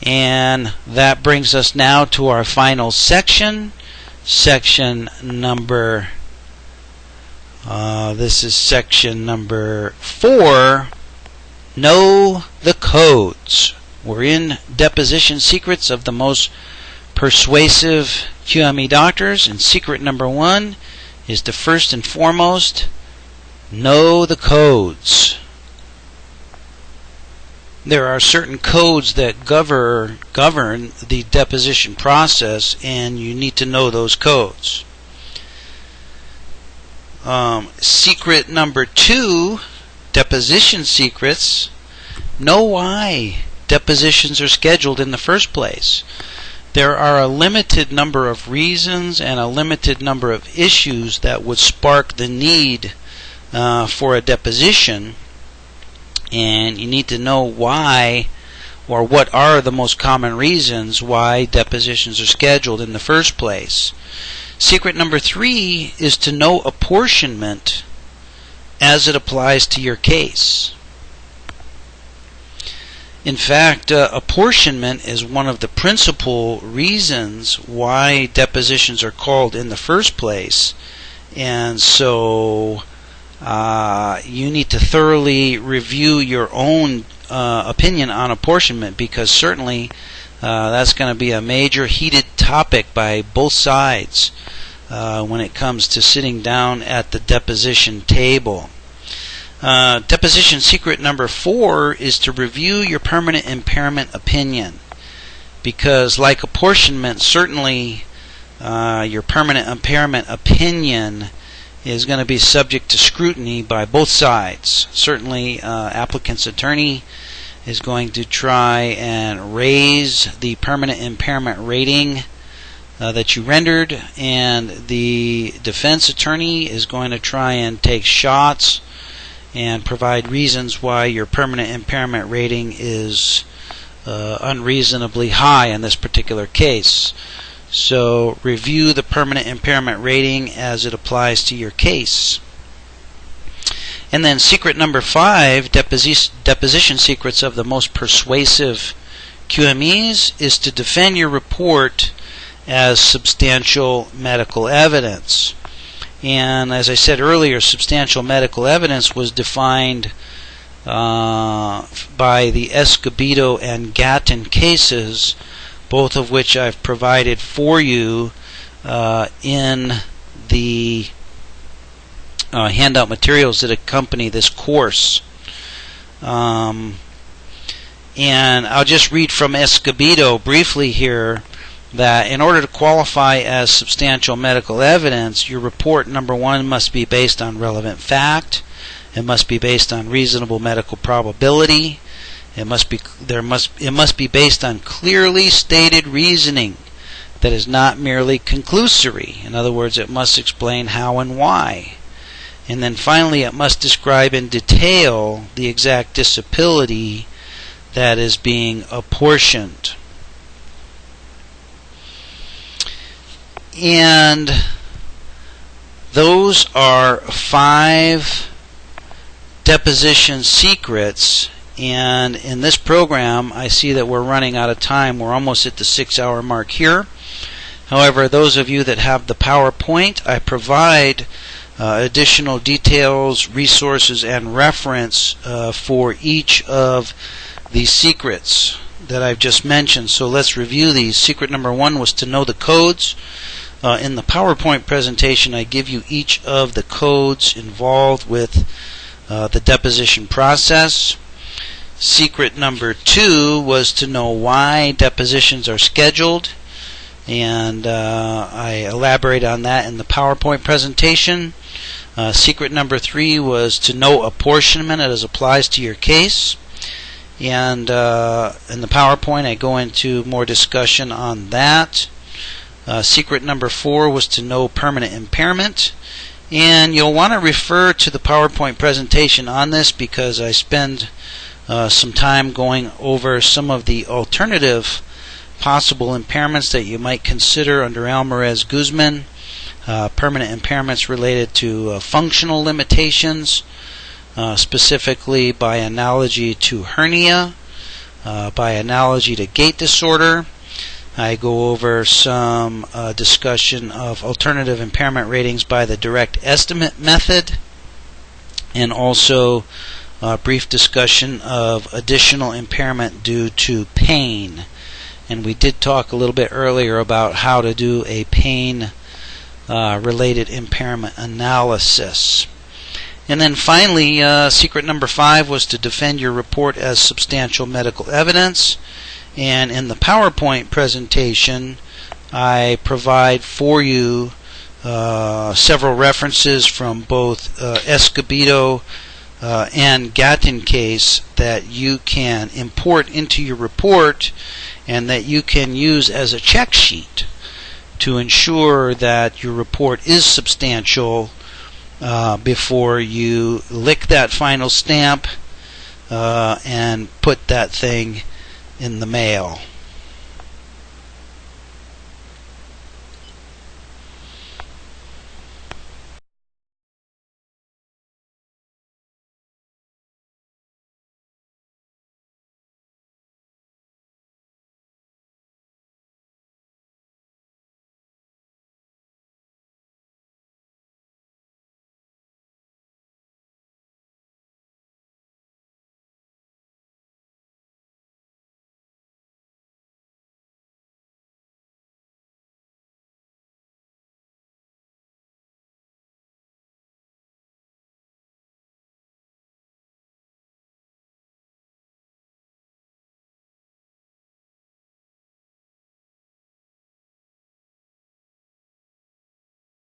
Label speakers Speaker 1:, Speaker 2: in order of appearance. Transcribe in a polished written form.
Speaker 1: And that brings us now to our final section. Section number, this is section number 4, Know the Codes. We're in Deposition Secrets of the Most Persuasive QME Doctors, and secret number 1 is to first and foremost know the codes. There are certain codes that govern the deposition process, and you need to know those codes. Secret number 2, deposition secrets. Know why depositions are scheduled in the first place. There are a limited number of reasons and a limited number of issues that would spark the need for a deposition, and you need to know why, or what are the most common reasons why depositions are scheduled in the first place. Secret number 3 is to know apportionment as it applies to your case. In fact, apportionment is one of the principal reasons why depositions are called in the first place, and so you need to thoroughly review your own opinion on apportionment, because certainly that's going to be a major heated topic by both sides when it comes to sitting down at the deposition table. Deposition secret number 4 is to review your permanent impairment opinion, because like apportionment, certainly your permanent impairment opinion is going to be subject to scrutiny by both sides. Certainly, applicant's attorney is going to try and raise the permanent impairment rating that you rendered, and the defense attorney is going to try and take shots and provide reasons why your permanent impairment rating is unreasonably high in this particular case. So review the permanent impairment rating as it applies to your case. And then secret number 5, deposition secrets of the most persuasive QMEs, is to defend your report as substantial medical evidence. And as I said earlier, substantial medical evidence was defined by the Escobedo and Gatton cases, both of which I've provided for you in the handout materials that accompany this course. And I'll just read from Escobedo briefly here, that in order to qualify as substantial medical evidence, your report, number 1, must be based on relevant fact. It must be based on reasonable medical probability. It must be based on clearly stated reasoning that is not merely conclusory. In other words, it must explain how and why. And then finally, it must describe in detail the exact disability that is being apportioned. And those are 5 deposition secrets. And in this program, I see that we're running out of time. We're almost at the 6-hour mark here. However, those of you that have the PowerPoint, I provide additional details, resources, and reference for each of the secrets that I've just mentioned. So let's review these. Secret number 1 was to know the codes. In the PowerPoint presentation, I give you each of the codes involved with the deposition process. Secret number 2 was to know why depositions are scheduled, and I elaborate on that in the PowerPoint presentation. Secret number 3 was to know apportionment as it applies to your case, and in the PowerPoint I go into more discussion on that. Secret number 4 was to know permanent impairment, and you'll want to refer to the PowerPoint presentation on this, because I spend some time going over some of the alternative possible impairments that you might consider under Alvarez-Guzman, permanent impairments related to functional limitations, specifically by analogy to hernia, by analogy to gait disorder. I go over some discussion of alternative impairment ratings by the direct estimate method, and also a brief discussion of additional impairment due to pain. And we did talk a little bit earlier about how to do a pain related impairment analysis. And then finally, secret number 5 was to defend your report as substantial medical evidence. And in the PowerPoint presentation, I provide for you several references from both Escobedo and Gatton case that you can import into your report and that you can use as a check sheet to ensure that your report is substantial before you lick that final stamp and put that thing in the mail.